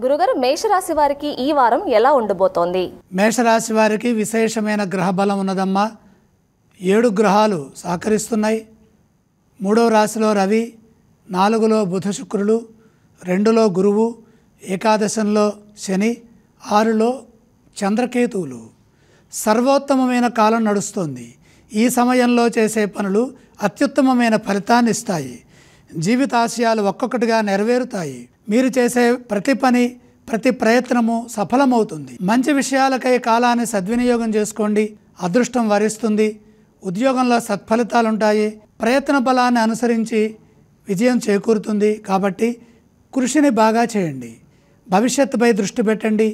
గురుగారు, మేషరాశి వారికి ఈ వారం ఎలా ఉండబోతోంది? మేషరాశి వారికి విశేషమైన గ్రహ బలం ఉన్నదమ్మా. 7 గ్రహాలు సహకరిస్తున్నాయి. 3వ రాశిలో రవి, 4లో బుధ శుక్రులు, 2లో గురువు, ఏకాదశంలో శని, 6లో చంద్రకేతువులు. సర్వోత్తమమైన కాలం నడుస్తోంది. ఈ సమయంలో చేసే పనులు అత్యుత్తమమైన ఫలితాన్ని ఇస్తాయి. జీవితాశయాలు ఒక్కొక్కటిగా నెరవేరుతాయి. మీరు చేసే ప్రతి పని, ప్రతి ప్రయత్నము సఫలమవుతుంది. మంచి విషయాలకై కాలాన్ని సద్వినియోగం చేసుకోండి. అదృష్టం వరిస్తుంది. ఉద్యోగంలో సత్ఫలితాలుంటాయి. ప్రయత్న బలాన్ని అనుసరించి విజయం చేకూరుతుంది. కాబట్టి కృషిని బాగా చేయండి. భవిష్యత్తుపై దృష్టి పెట్టండి.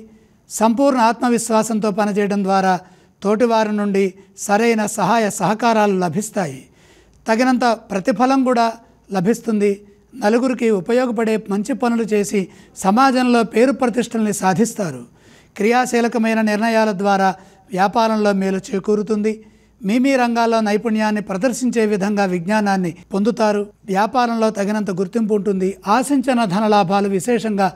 సంపూర్ణ ఆత్మవిశ్వాసంతో పనిచేయడం ద్వారా తోటివారి నుండి సరైన సహాయ సహకారాలు లభిస్తాయి. తగినంత ప్రతిఫలం కూడా లభిస్తుంది. నలుగురికి ఉపయోగపడే మంచి పనులు చేసి సమాజంలో పేరు ప్రతిష్టల్ని సాధిస్తారు. క్రియాశీలకమైన నిర్ణయాల ద్వారా వ్యాపారంలో మేలు చేకూరుతుంది. మీ రంగాల్లో నైపుణ్యాన్ని ప్రదర్శించే విధంగా విజ్ఞానాన్ని పొందుతారు. వ్యాపారంలో తగినంత గుర్తింపు ఉంటుంది. ఆశించిన ధనలాభాలు విశేషంగా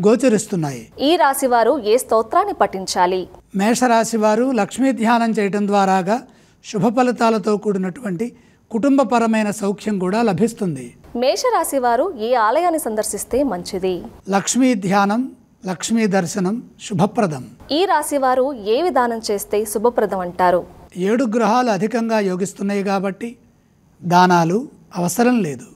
గోచరిస్తున్నాయి. ఈ రాశి వారు ఏ స్తోత్రాన్ని పఠించాలి? మేషరాశి వారు లక్ష్మీ ధ్యానం చేయడం ద్వారాగా శుభ ఫలితాలతో కూడినటువంటి కుటుంబపరమైన సౌఖ్యం కూడా లభిస్తుంది. మేషరాశి వారు ఏ ఆలయాన్ని సందర్శిస్తే మంచిది? లక్ష్మీ ధ్యానం, లక్ష్మీ దర్శనం శుభప్రదం. ఈ రాశి వారు ఏ విధానం చేస్తే శుభప్రదం అంటారు? 7 గ్రహాలు అధికంగా యోగిస్తున్నాయి కాబట్టి దానాలు అవసరం లేదు.